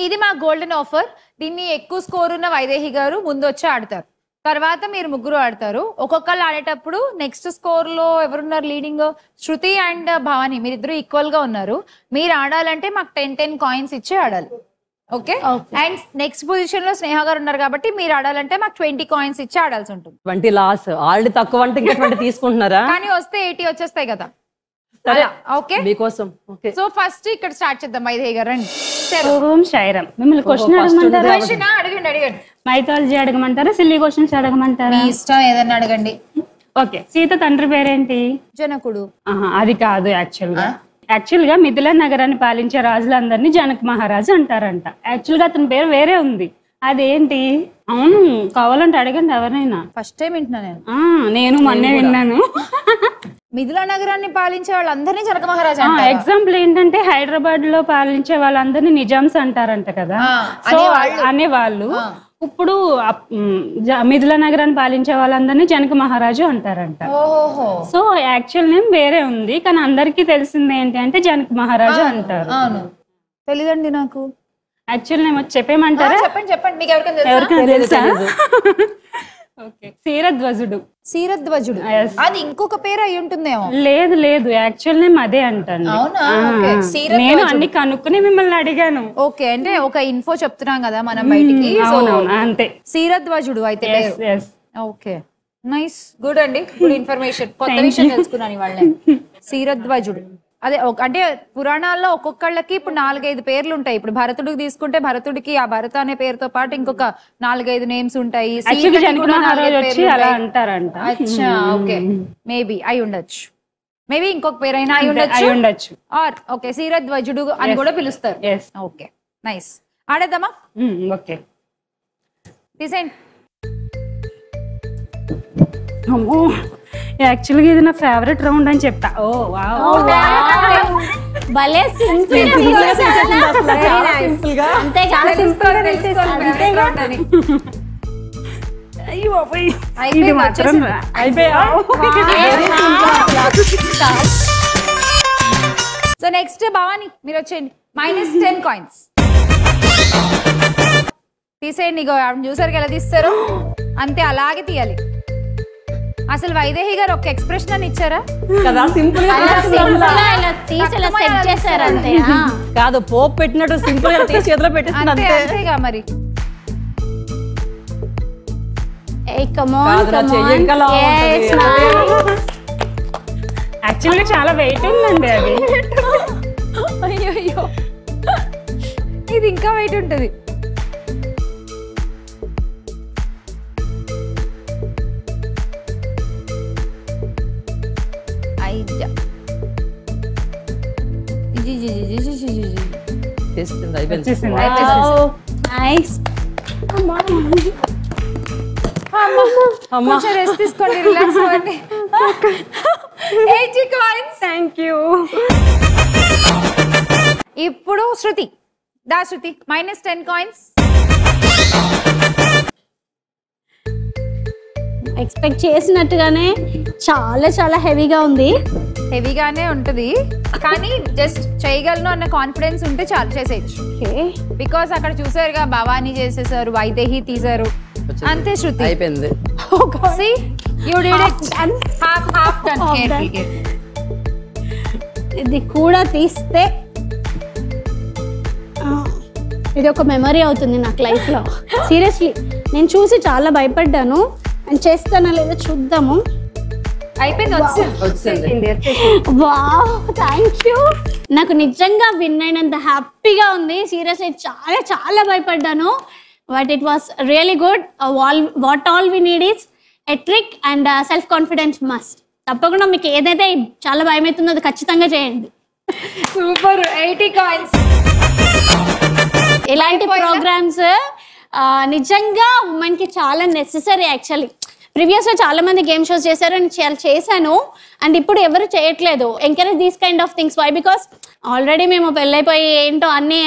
ఇది మా golden offer. దీన్ని ఎక్కువ స్కోర్ ఉన్న వైదేహి గారు ముందు వచ్చి ఆడతారు, తర్వాత మీరు ముగ్గురు ఆడతారు. ఒక్కొక్కళ్ళు ఆడేటప్పుడు నెక్స్ట్ స్కోర్ లో ఎవరున్నారు లీడింగ్? శృతి అండ్ భవాని, మీరిద్దరు ఈక్వల్ గా ఉన్నారు. మీరు ఆడాలంటే మాకు 10 కాయిన్స్ ఇచ్చి ఆడాలి. ఓకే. అండ్ నెక్స్ట్ పొజిషన్ లో స్నేహ గారు ఉన్నారు కాబట్టి మీరు ఆడాలంటే మాకు 20 కాయిన్స్ ఇచ్చి ఆడాల్సి ఉంటుంది. 20 లాస్. ఆల్రెడీ తక్కువ అంటే ఇంకా 20 తీసుకుంటున్నారా? కానీ వస్తే 80 వచ్చేస్తాయి కదా. ఓకే మీకోసం. ఓకే, సో ఫస్ట్ ఇక్కడ స్టార్ట్ చేద్దాం. వైదేహి గారు రండి. ఓం సాయిరామ్. మిమ్మల్ని క్వశ్చన్ అడగమంటారా? అడగండి. మైథాలజీ అడగమంటారా, సిల్లీ క్వశ్చన్స్ అడగమంటారా? మీ ఇష్టం, ఏదన్నా అడగండి. ఓకే. సీత తండ్రి పేరేంటి? జనకుడు. అది కాదు. యాక్చువల్ గా మిథిలా నగరాన్ని పాలించే రాజులందరినీ జనక మహారాజు అంటారంట. యాక్చువల్ గా అతని పేరు వేరే ఉంది. అదేంటి? అవును, కావాలంటే అడగండి ఎవరైనా. ఫస్ట్ టైం వింటున్నా నేను. నేను మొన్నే విన్నాను. మిథిలా నగరాన్ని పాలించే వాళ్ళందరినీ జనక మహారాజు. ఎగ్జాంపుల్ ఏంటంటే హైదరాబాద్ లో పాలించే వాళ్ళందరినీ నిజామ్స్ అంటారంట కదా. సో అనేవాళ్ళు. ఇప్పుడు మిథిలా నగరాన్ని పాలించే వాళ్ళందరినీ జనక మహారాజు అంటారంట. సో యాక్చువల్ నేమ్ వేరే ఉంది, కానీ అందరికీ తెలిసింది ఏంటి అంటే జనక మహారాజు అంటారు. తెలీదండి నాకు. యాక్చువల్ నేమ్ చెప్పేయమంటారా? చెప్పండి. మీకు ఎవరికైనా తెలుసా? ఓకే, క్షీరధ్వజుడు. క్షీరధ్వజుడు. అది ఇంకొక పేరు అయి ఉంటుందేమో. లేదు, యాక్చువల్ నేమ్ అదే అంటాను. నేను అన్ని కనుక్కుని మిమ్మల్ని అడిగాను. ఓకే, అంటే ఒక ఇన్ఫో చెప్తున్నాం కదా మనం బయటికి. అంతే. క్షీరధ్వజుడు అయితే. ఓకే, నైస్, గుడ్ అండి, గుడ్ ఇన్ఫర్మేషన్. కొత్త విషయం తెలుసుకున్నాను ఇవాళ. క్షీరధ్వజుడు అదే. అంటే పురాణాల్లో ఒక్కొక్కళ్ళకి ఇప్పుడు 4-5 పేర్లు ఉంటాయి. ఇప్పుడు భరతుడికి తీసుకుంటే భరతుడికి ఆ భరత అనే పేరుతో పాటు ఇంకొక 4-5 నేమ్స్ ఉంటాయి. అచ్చా, ఓకే, మేబీ అయి ఉండొచ్చు. మేబీ ఇంకొక పేరు అయినా అయి ఉండొచ్చు. ఆర్ ఓకే, క్షీరధ్వజుడు అని కూడా పిలుస్తారు. Okay, nice. ఆడేద్దామా? ఓకే, తీసేయండి. యాక్చువల్గా ఇది నా ఫేవరెట్ రౌండ్ అని చెప్తా. భలే సింపుల్ ఇది మాత్రం సో నెక్స్ట్ భవాని మీరు వచ్చేయండి. -10 కాయిన్స్ తీసేయండి. చూసారు ఎలా తీస్తారు, అంతే, అలాగే తీయాలి. అసలు వైదేహి గారు ఒక ఎక్స్ప్రెషన్ అని ఇచ్చారా? కాదు, పోపు పెట్టినట్టు సింపుల్ గా తీసి చేతిలో పెట్టేస్తున్నారు అంతేగా మరి. యాక్చువల్గా చాలా వెయిట్ ఉందండి అది. అయ్యో, ఇది ఇంకా వెయిట్ ఉంటుంది. రెస్ట్ తీసుకోండి, రిలాక్స్ అవ్వండి. ఇప్పుడు శృతి. శృతి -10 కాయిన్స్. ఎక్స్పెక్ట్ చేసినట్టుగానే చాలా హెవీగా ఉంది. హెవీగానే ఉంటది, కానీ జస్ట్ చేయగలను అన్న కాన్ఫిడెన్స్ ఉంటే చాలు, చేసేయచ్చు. బికాస్ అక్కడ చూసారుగా, భవానీ చేసేసారు, వైదేహి తీసారు, అంతే. శృతి అయిపోయింది. ఇది కూడా తీస్తే ఇది ఒక మెమరీ అవుతుంది నాకు లైఫ్ లో. సీరియస్లీ నేను చూసి చాలా భయపడ్డాను. నేను చేస్తానా లేదా చూద్దాము. అయిపోయింది, వచ్చింది. Wow, thank you. నాకు నిజంగా విన్ అయినంత హ్యాపీగా ఉంది. సీరియస్లీ చాలా భయపడ్డాను. But it was really good. What all we need is a trick and self confidence must. తప్పకుండా మీకు ఏదైతే చాలా భయం అవుతుందో అది ఖచ్చితంగా చేయండి. సూపర్. 80 కాయిన్స్. ఇలాంటి ప్రోగ్రామ్స్ నిజంగా ఉమెన్ కి చాలా నెసెసరీ. యాక్చువల్లీ ప్రీవియస్ లో చాలా మంది గేమ్ షోస్ చేశారు, నేను చేశాను. అండ్ ఇప్పుడు ఎవరు చేయట్లేదు. Encourage these kind of things. Why? Because already మేము పెళ్ళైపోయి ఏంటో అన్ని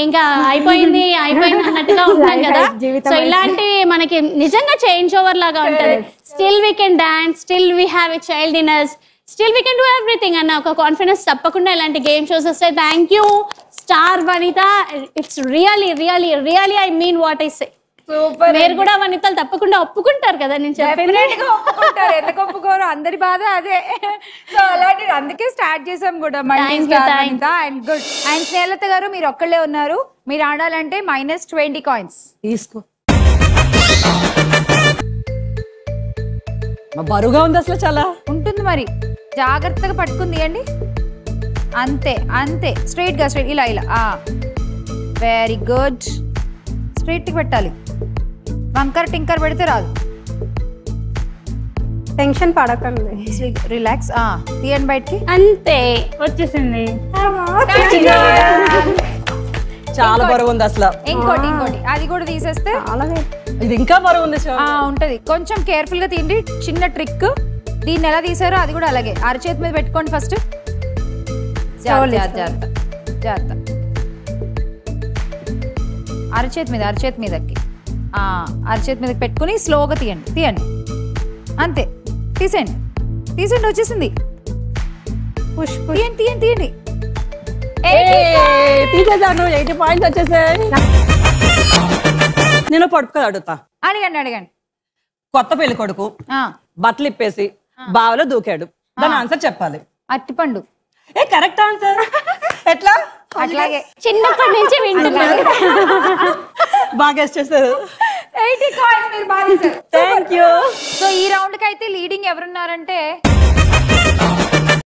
ఇంకా అయిపోయింది అన్నట్టుగా ఉంటాం కదా. సో ఇలాంటివి మనకి నిజంగా చేంజ్ ఓవర్ లాగా ఉంటుంది. Still we can dance, still we have a child in us, still we can do everything అన్న ఒక కాన్ఫిడెన్స్ తప్పకుండా ఇలాంటి గేమ్ షోస్ వస్తాయి. Thank you star Vanitha, it's really really really I mean what I say. Super. మీరు కూడా వనితలు తప్పకుండా ఒప్పుకుంటారు కదా నేను చెప్పేది. Definitely ఒప్పుకుంటారు, ఎందుకు ఒప్పుకోరు, అందరి బాధ అదే. సో అలాంటి అందుకే స్టార్ట్ చేసాం కూడా. Thank you, thank you. And good. And Snehalatha గారు మీరు ఒక్కళ్ళే ఉన్నారు, మీరు ఆడాలంటే -20 కాయిన్స్ తీసుకో. బరువుగా ఉంది అసలు, చాలా ఉంటుంది మరి. జాగ్రత్తగా పట్టుకుని తీయండి. అంతే అంతే, స్ట్రైట్ గా స్ట్రైట్, ఇలా ఇలా. Very good. స్ట్రైట్ కి పెట్టాలి, వంకర్ టింకర్ పెడితే రాదు. టెన్షన్ పడకండి, రిలాక్స్. తీయండి బయటికి. అంతే వచ్చేసింది. చాలా బరువు ఉంది అసలు. ఇంకోటి ఇంకోటి అది కూడా తీసేస్తే ఇది ఇంకా బరువు ఉంది. ఉంటది. కొంచెం కేర్ఫుల్ గా తీయండి. చిన్న ట్రిక్, దీన్ని ఎలా తీసారో అది కూడా అలాగే అరచేతి మీద పెట్టుకోండి ఫస్ట్. జాగ్రత్త జాగ్రత్త. అరచేతి మీద, అరచేతి మీదకి, అరచేతి మీదకి పెట్టుకుని స్లోగా తీయండి. తీయండి అంతే. తీసేయండి తీసేయండి, వచ్చేసింది. తీయండి తీయండి తీయండి. తీసేసాను. 80 పాయింట్స్ వచ్చేసాయి. నేను పడుకుని అడుగుతా. అడగండి అడగండి. కొత్త పెళ్లి కొడుకు బట్టలు ఇప్పేసి బావిలో దూకాడు, దాని ఆన్సర్ చెప్పాలి. అట్టిపండు. Correct answer. ఎట్లా? అట్లాగే చిన్నప్పటి నుంచి వింటున్నాను. బాగా గెస్ చేశారు. 80 కాయిన్స్ మీరు బాగా చేశారు. Thank you. సో ఈ రౌండ్ కి అయితే లీడింగ్ ఎవరున్నారంటే